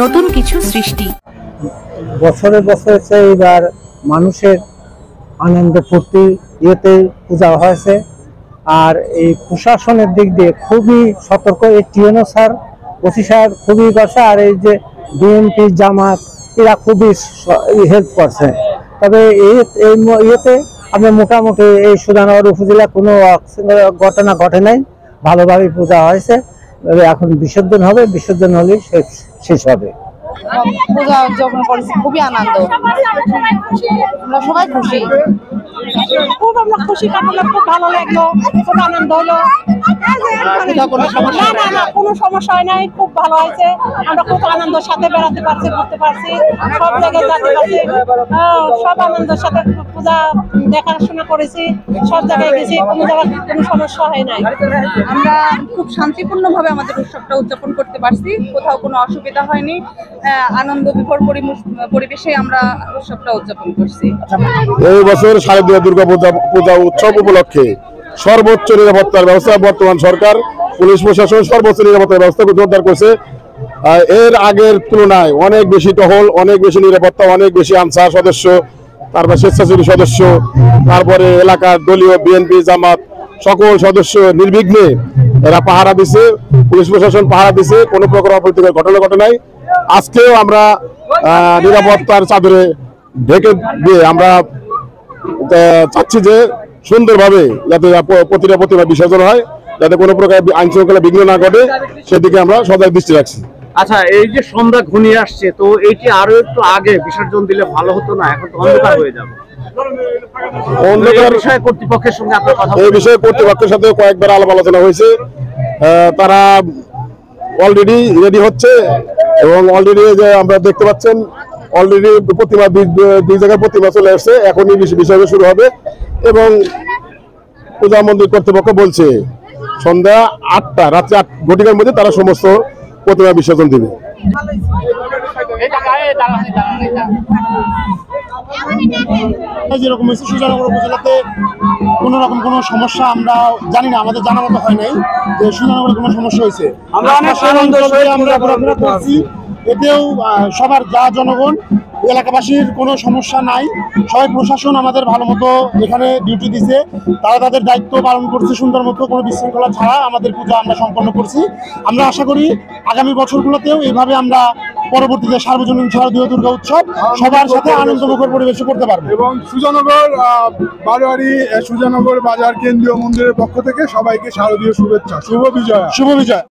নতুন কিছু সৃষ্টি। বছরে বছরে এইবার মানুষের আনন্দ ফুর্তি ইয়েতে পূজা হয়েছে। আর এই প্রশাসনের দিক দিয়ে খুবই সতর্ক, এই টিএনও স্যার ওসি সাহেব খুবই করছে, আর এই যে বিএনপি জামাত এরা খুবই হেল্প করছে। তবে ইয়েতে আমরা মোটামুটি এই সুজানগর উপজেলা কোনো ঘটনা ঘটে নাই, ভালোভাবে পূজা হয়েছে। এখন বিসর্জন হবে, বিসর্জন হলে শেষ হবে। পূজা উদযাপন করেছি, খুবই আনন্দ, আমরা সবাই খুশি, খুব আমরা খুশি কাটালাম, খুব ভালো লাগলো, খুব আনন্দ হলো। না কোনো সমস্যা হয় নাই, খুব ভালো হয়েছে। আমরা খুব আনন্দের সাথে বেড়াতে পারছি, ঘুরতে পারছি, সব জায়গায় যেতে পারছি, সব আনন্দের সাথে পূজা দেখাশোনা করেছি, সব জায়গায় গেছি, কোনো জায়গায় কোনো সমস্যা হয় নাই। আমরা খুব শান্তিপূর্ণভাবে আমাদের উৎসবটা উদযাপন করতে পারছি, কোথাও কোনো অসুবিধা হয়নি। আনন্দ বিভোর পরিবেশে আমরা উৎসবটা উদযাপন করছি। এই বছর শারদীয় দুর্গা পূজা উৎসব উপলক্ষে সর্বোচ্চ নিরাপত্তার ব্যবস্থা বর্তমান সরকার, পুলিশ প্রশাসন সর্বোচ্চ নিরাপত্তার ব্যবস্থা জোরদার করছে। এর আগের তুলনায় অনেক বেশি টহল, অনেক বেশি নিরাপত্তা, অনেক বেশি আনসার সদস্য, তারপর স্বেচ্ছাসেবী সদস্য, তারপরে এলাকার দলীয় বিএনপি জামাত সকল সদস্য নির্বিঘ্নে এরা পাহারা দিছে, পুলিশ প্রশাসন পাহারা দিছে, কোনো প্রকার অপ্রীতিকর ঘটনা ঘটে নাই। আজকেও আমরা নিরাপত্তার চাদরে ঢেকে দিয়ে আমরা চাচ্ছি যে সুন্দরভাবে যাতে প্রতিটা প্রতিমা বিসর্জন হয়, যাতে কোনো প্রকার আইন শৃঙ্খলা বিঘ্ন না ঘটে, সেদিকে আমরা সজাগ দৃষ্টি রাখছি। আচ্ছা, এই যে সন্ধ্যা ঘনিয়ে আসছে, তো এইটি আরো একটু আগে বিসর্জন দিলে ভালো হতো না? এখন তো অন্ধকার হয়ে যাবে। অন্ধকার বিষয়ে কর্তৃপক্ষের সঙ্গে আপনার কথা, এই বিষয়ে কর্তৃপক্ষের সাথে কয়েকবার আলাপ আলোচনা হয়েছে। তারা অলরেডি রেডি হচ্ছে এবং অলরেডি যে আমরা দেখতে পাচ্ছেন অলরেডি প্রতিমা দুই জায়গায় প্রতিমা চলে আসছে, এখনই বিসর্জন শুরু হবে। এবং পূজা মন্দির কর্তৃপক্ষ বলছে সন্ধ্যা 8টা, রাত্রে 8 ঘটিকার মধ্যে তারা সমস্ত প্রতিমা বিসর্জন দিবে। যেরকম হয়েছে সুজানগর উপজেলাতে কোনো রকম কোনো সমস্যা আমরা জানি না, আমাদের জানা মতো হয় নাই যে সুজানগরে কোনো সমস্যা হয়েছে। আমরা ঘোরাফেরা করছি, এতেও সবার যা জনগণ এলাকাবাসীর কোনো সমস্যা নাই। সবাই প্রশাসন আমাদের ভালো মতো এখানে ডিউটি দিছে, তারা তাদের দায়িত্ব পালন করছে সুন্দর মতো, কোনো বিশৃঙ্খলা ছাড়া আমাদের পূজা আমরা সম্পন্ন করছি। আমরা আশা করি আগামী বছরগুলোতেও এইভাবে আমরা পরবর্তীতে সার্বজনীন শারদীয় দুর্গা উৎসব সবার সাথে আনন্দমুখর পরিবেশে করতে পারবো। এবং সুজানগর বারোয়ারি সুজানগর বাজার কেন্দ্রীয় মন্দিরের পক্ষ থেকে সবাইকে শারদীয় শুভেচ্ছা, শুভ বিজয়। শুভ বিজয়।